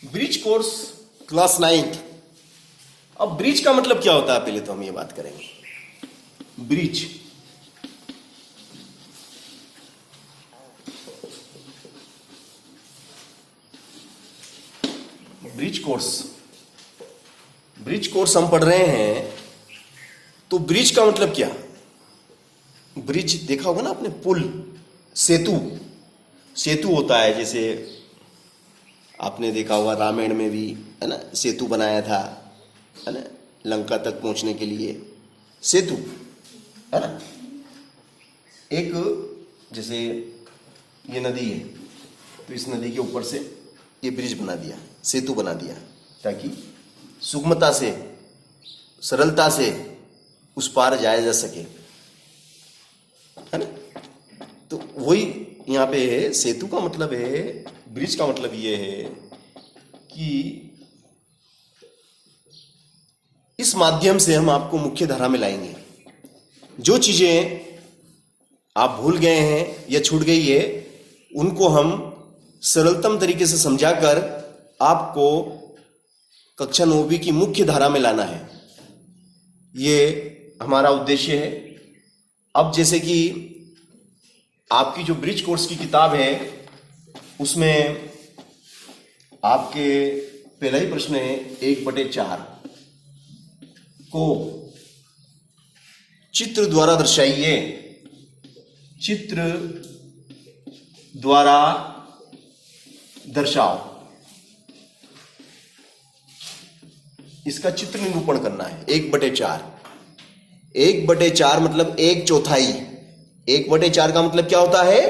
Bridge course class 9th। अब bridge का मतलब क्या होता है पहले तो हम ये बात करेंगे। ब्रिज ब्रिज कोर्स हम पढ़ रहे हैं। तो ब्रिज का मतलब क्या? ब्रिज देखा होगा ना आपने, पुल, सेतु होता है। जैसे आपने देखा होगा रामायण में भी, है ना, सेतु बनाया था, है ना, लंका तक पहुंचने के लिए सेतु, है ना। एक जैसे ये नदी है, तो इस नदी के ऊपर से ये ब्रिज बना दिया, सेतु बना दिया, ताकि सुगमता से, सरलता से उस पार जाया जा सके, है ना। तो वही यहाँ पे है, सेतु का मतलब है, ब्रिज का मतलब ये है कि इस माध्यम से हम आपको मुख्य धारा में लाएंगे। जो चीजें आप भूल गए हैं या छूट गई है, उनको हम सरलतम तरीके से समझाकर आपको कक्षा 9वीं की मुख्य धारा में लाना है। ये हमारा उद्देश्य है। अब जैसे कि आपकी जो ब्रिज कोर्स की किताब है, उसमें आपके पहला ही प्रश्न है 1/4 को चित्र द्वारा दर्शाइए। चित्र द्वारा दर्शाओ। इसका चित्र निरूपण करना है। 1/4 मतलब 1/4। 1/4 का मतलब क्या होता है?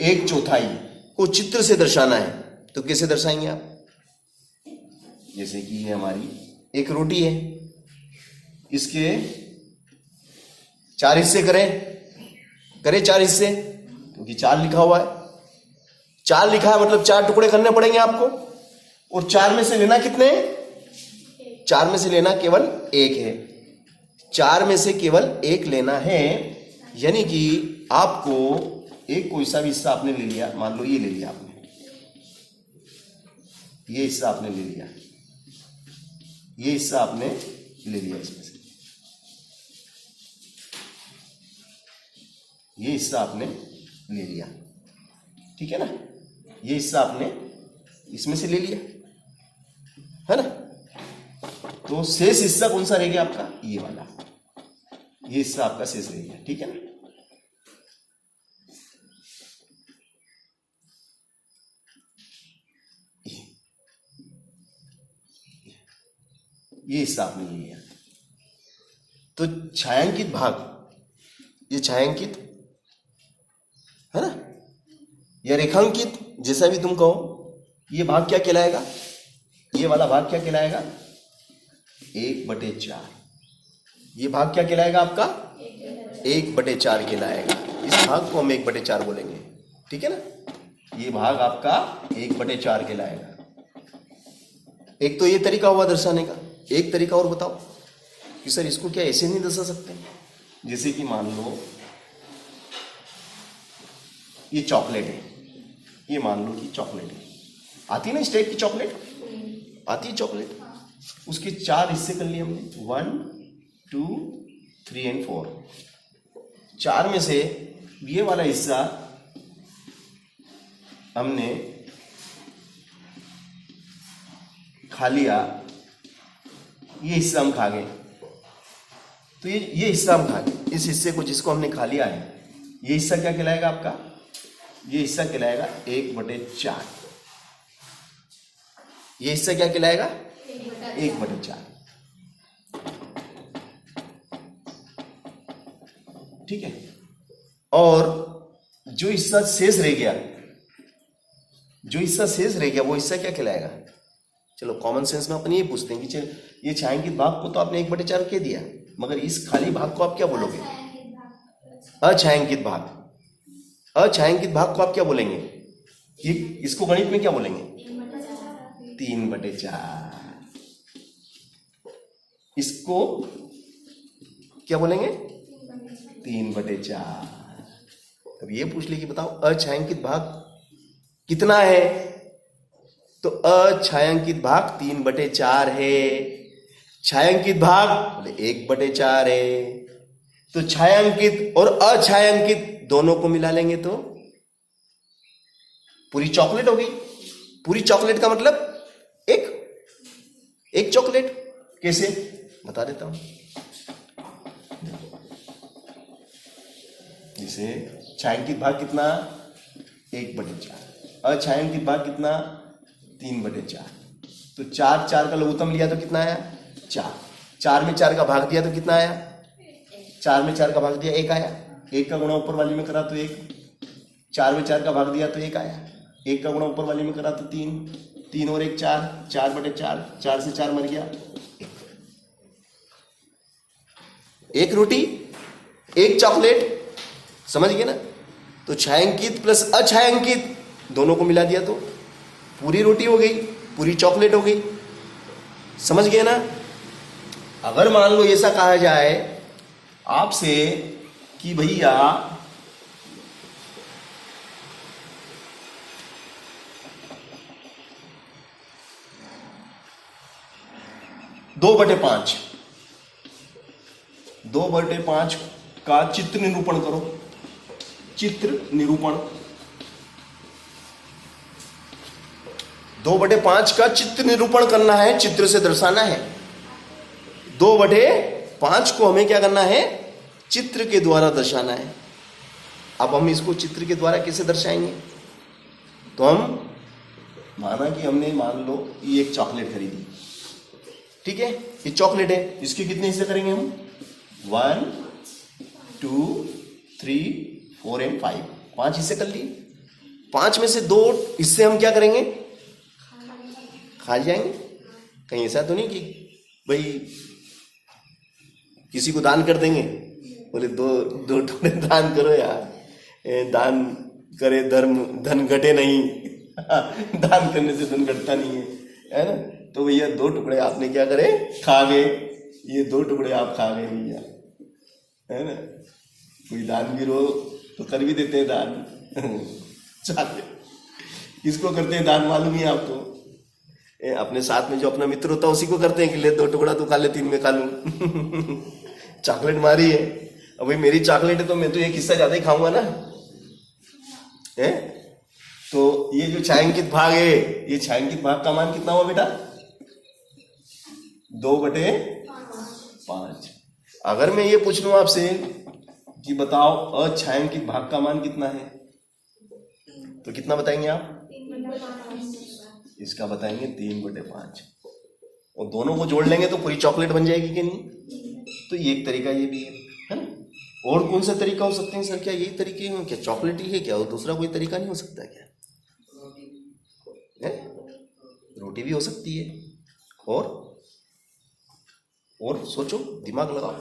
1/4 को चित्र से दर्शाना है। तो कैसे दर्शाएंगे आप? जैसे कि ये हमारी एक रोटी है, इसके 4 हिस्से करें 4 हिस्से, क्योंकि 4 लिखा हुआ है। 4 लिखा है मतलब 4 टुकड़े करने पड़ेंगे आपको। और 4 में से लेना कितने? 4 में से लेना केवल 1 है। 4 में से केवल 1 लेना है, यानी कि आपको एक कोई सा भी हिस्सा आपने ले लिया। मान लो ये ले लिया आपने, ये हिस्सा आपने ले लिया, ये हिस्सा आपने ले लिया, इसमें से ये हिस्सा आपने ले लिया, ठीक है ना। ये हिस्सा आपने इसमें से ले लिया, है ना। तो शेष हिस्सा कौन सा रह गया आपका? ये वाला, ये हिस्सा आपका शेष रह गया, ठीक है ना। ये हिस्सा आपने ले लिया। तो छायांकित भाग, ये छायांकित है ना, या रेखांकित, जैसा भी तुम कहो, ये भाग क्या कहलाएगा? ये वाला भाग क्या कहलाएगा? 1/4। ये भाग क्या कहलाएगा आपका? 1/4 कहलाएगा। इस भाग को हम 1/4 बोलेंगे, ठीक है ना। ये भाग आपका 1/4 कहलाएगा। एक तो ये तरीका हुआ दर्शाने का। एक तरीका और बताओ कि सर इसको क्या ऐसे नहीं दर्शा सकते? जैसे कि मान लो ये चॉकलेट है, ये मान लो कि चॉकलेट है। आती है ना इस टाइप की चॉकलेट? आती है चॉकलेट। उसके 4 हिस्से कर लिए हमने, 1 2 3 और 4। 4 में से ये वाला हिस्सा हमने खा लिया, ये हिस्सा हम खा गए। तो ये हिस्सा हम खा गए, इस हिस्से को जिसको हमने खा लिया है, ये हिस्सा क्या कहलाएगा आपका? ये हिस्सा कहलाएगा 1/4। ये हिस्सा क्या कहलाएगा? 1/4, ठीक है। और जो हिस्सा शेष रह गया, वो हिस्सा क्या कहलाएगा? चलो कॉमन सेंस में अपन ये पूछते हैं कि ये छायांकित भाग को तो आपने 1/4 कह दिया, मगर इस खाली भाग को आप क्या बोलोगे? अछायांकित भाग। अछायांकित भाग को आप क्या बोलेंगे? ये इसको गणित में क्या बोलेंगे? 3/4। इसको क्या बोलेंगे? 3/4। अब ये पूछ ले कि बताओ अछायांकित भाग कितना है? तो अछायांकित भाग 3/4 है, छायांकित भाग बोले 1/4 है। तो छायांकित और अछायांकित दोनों को मिला लेंगे तो पूरी चॉकलेट हो गई। पूरी चॉकलेट का मतलब एक चॉकलेट। कैसे बता देता हूं। जैसे छायांकित भाग कितना 1/4, अछायांकित भाग कितना 3/4। तो 4 का लघुत्तम लिया तो कितना आया 4, 4 में 4 का भाग दिया तो कितना आया 4 में 4 का भाग दिया 1 आया। 1 का गुणा ऊपर वाली में करा तो 1, 4 में 4 का भाग दिया तो 1 आया। 1 का गुणा ऊपर वाली में करा तो 3, 3 और 1 4, 4/4, 4 से 4 मर गया। एक रोटी एक चॉकलेट, समझ गए ना। तो छायांकित प्लस अछायांकित दोनों को मिला दिया तो पूरी रोटी हो गई, पूरी चॉकलेट हो गई, समझ गए ना। अगर मान लो ऐसा कहा जाए आपसे कि भैया दो बटे पांच का चित्र निरूपण करो। चित्र निरूपण 2/5 का चित्र निरूपण करना है, चित्र से दर्शाना है। 2/5 को हमें क्या करना है चित्र के द्वारा दर्शाना है। अब हम इसको चित्र के द्वारा कैसे दर्शाएंगे। तो हम माना कि हमने मान लो ये एक चॉकलेट खरीदी, ठीक है, ये चॉकलेट है, इसके कितने हिस्से करेंगे हम 1 2 3 4 एंड 5, 5 हिस्से कर लिए। 5 में से 2 हिस्से हम क्या करेंगे खा जाएंगे। कहीं ऐसा तो नहीं कि भाई किसी को दान कर देंगे, बोले दो टुकड़े दान करो यार, दान करे धन घटे नहीं दान करने से धन घटता नहीं है ना। तो भैया 2 टुकड़े आपने क्या करे खा गए, ये 2 टुकड़े आप खा गए भैया, है ना। कोई दानवीर हो तो कर भी देते हैं दान चाहते किसको करते हैं दान मालूम ही आपको। अपने साथ में जो अपना मित्र होता है उसी को करते हैं कि ले 2 टुकड़ा तू खा ले, 3 में खा लूं चॉकलेट मारी है, अब भाई मेरी चॉकलेट है तो मैं तो एक हिस्सा ज्यादा ही खाऊंगा ना है। तो ये जो छायांकित भाग है, ये छायांकित भाग का मान कितना हुआ बेटा 2/5। अगर मैं ये पूछ लूं आपसे कि बताओ अछायांकित भाग का मान कितना है, तो कितना बताएंगे आप। इसका बताएंगे 3/5, और दोनों को जोड़ लेंगे तो पूरी चॉकलेट बन जाएगी कि नहीं। तो ये एक तरीका ये भी है ना। और कौन सा तरीका हो सकते हैं सर, क्या यही तरीके हैं क्या, चॉकलेट ही है क्या, और दूसरा कोई तरीका नहीं हो सकता क्या है? रोटी भी हो सकती है, और सोचो दिमाग लगाओ,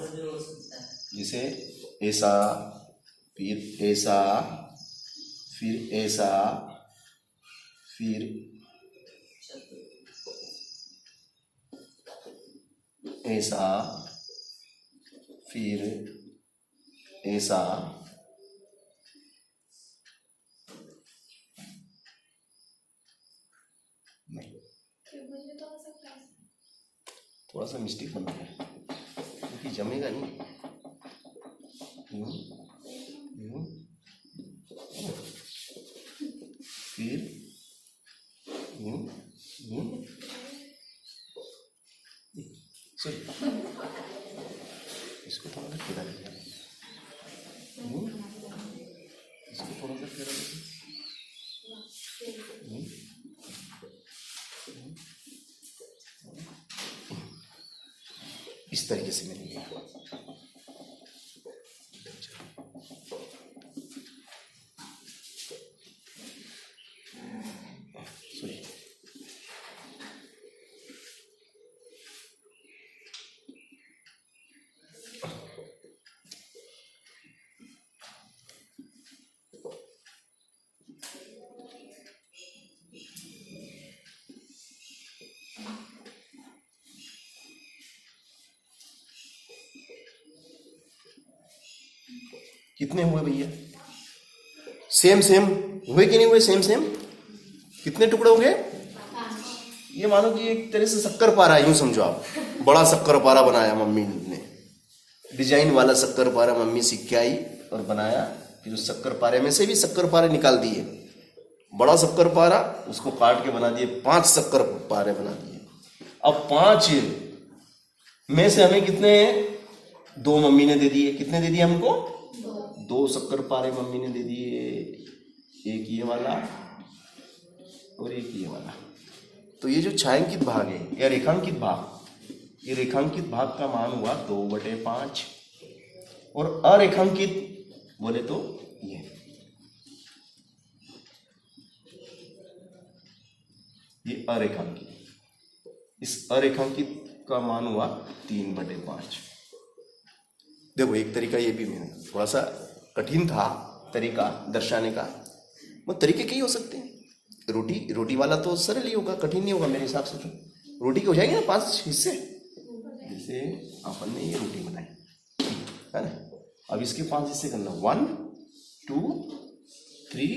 जैसे ऐसा फिर ऐसा फिर ऐसा फिर ऐसा फिर ऐसा, नहीं थोड़ा सा मिस्टेक बन गया क्योंकि जमेगा नहीं। फिर इसको थोड़ा सा फेरा देना, इसको थोड़ा सा फेरा देना, इस तरीके से मिलेंगे। कितने हुए भैया, सेम हुए कि नहीं हुए, सेम कितने टुकड़े हो गए ये मानो कि एक तरह से शक्कर पारा, यूं समझो आप, बड़ा शक्कर पारा बनाया मम्मी ने, डिजाइन वाला शक्कर पारा मम्मी सीख के आई और बनाया। फिर उस शक्कर पारे में से भी शक्कर पारे निकाल दिए, बड़ा शक्कर पारा उसको काट के बना दिए, 5 शक्कर पारे बना दिए। अब 5 में से हमें कितने, 2 मम्मी ने दे दिए। कितने दे दिए हमको? 2 शक्कर पारे मम्मी ने दे दिए, एक ये वाला और एक ये वाला। तो ये जो छायांकित भाग है या रेखांकित भाग, ये रेखांकित भाग का मान हुआ 2/5 और अरेखांकित बोले तो ये अरेखांकित, इस अरेखांकित का मान हुआ 3/5। देखो एक तरीका ये भी, मैंने थोड़ा सा कठिन था तरीका दर्शाने का, वो तरीके कई हो सकते हैं। रोटी वाला तो सरल ही होगा, कठिन नहीं होगा मेरे हिसाब से। तो रोटी के हो जाएंगे ना 5 हिस्से, जैसे अपन ने ये रोटी बनाई है ना। अब इसके 5 हिस्से करना, 1 2 3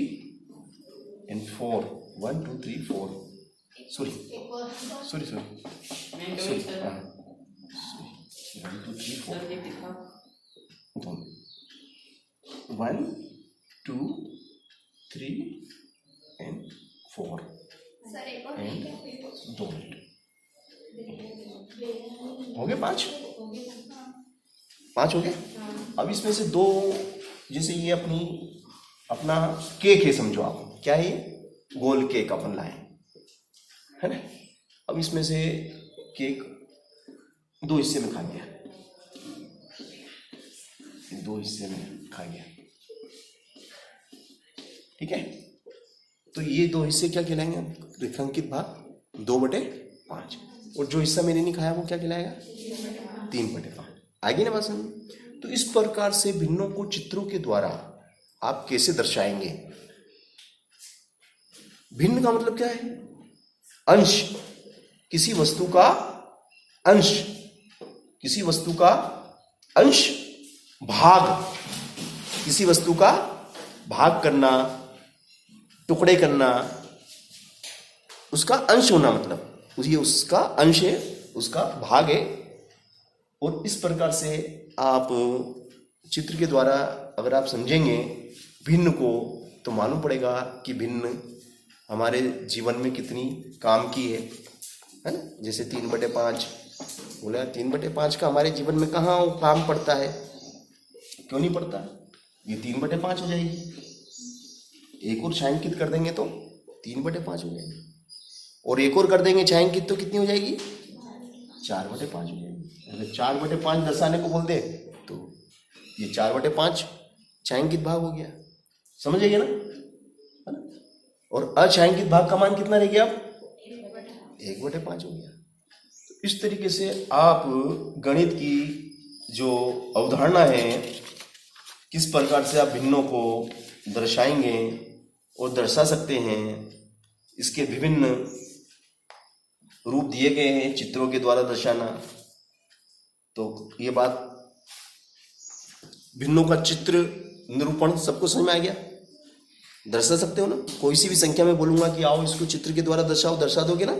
and 4, 1 2 3 4, सॉरी 1 2 3 4, 1 2 3 and 4 and 2 हो गए, 5 हो गए। अब इसमें से 2, जैसे ये अपना केक है समझो आप, क्या है ये? गोल केक अपन लाए है ना। अब इसमें से केक 2 हिस्से में खा गया, 2 हिस्से में खा गया, ठीक है। तो ये 2 हिस्से क्या कहलाएंगे? रेखांकित भाग 2/5। और जो हिस्सा मैंने नहीं खाया वो क्या कहलाएगा? 3/5। आगे ना बात समझ। तो इस प्रकार से भिन्नों को चित्रों के द्वारा आप कैसे दर्शाएंगे? भिन्न का मतलब क्या है? अंश, किसी वस्तु का अंश, किसी वस्तु का अंश, भाग, किसी वस्तु का भाग करना, टुकड़े करना, उसका अंश होना, मतलब ये उसका अंश है, उसका भाग है। और इस प्रकार से आप चित्र के द्वारा अगर आप समझेंगे भिन्न को, तो मालूम पड़ेगा कि भिन्न हमारे जीवन में कितनी काम की है ना। जैसे 3/5 बोला, 3/5 का हमारे जीवन में कहाँ काम पड़ता है, क्यों नहीं पड़ता? ये 3/5 हो जाएगी। एक और छायांकित कर देंगे तो 3/5 हो जाएगी, और एक और कर देंगे छायांकित तो कितनी हो जाएगी? 4/5 हो जाएगी। अगर 4/5 दर्शाने को बोल दे तो ये 4/5 छायांकित भाग हो गया, समझिए ना, है ना। और अछायांकित भाग का मान कितना रह गया? 1/5 हो गया। तो इस तरीके से आप गणित की जो अवधारणा है, किस प्रकार से आप भिन्नों को दर्शाएंगे और दर्शा सकते हैं, इसके विभिन्न रूप दिए गए हैं चित्रों के द्वारा दर्शाना। तो ये बात भिन्नों का चित्र निरूपण सबको समझ में आ गया? दर्शा सकते हो ना? कोई सी भी संख्या में बोलूंगा कि आओ इसको चित्र के द्वारा दर्शाओ, दर्शा दोगे ना?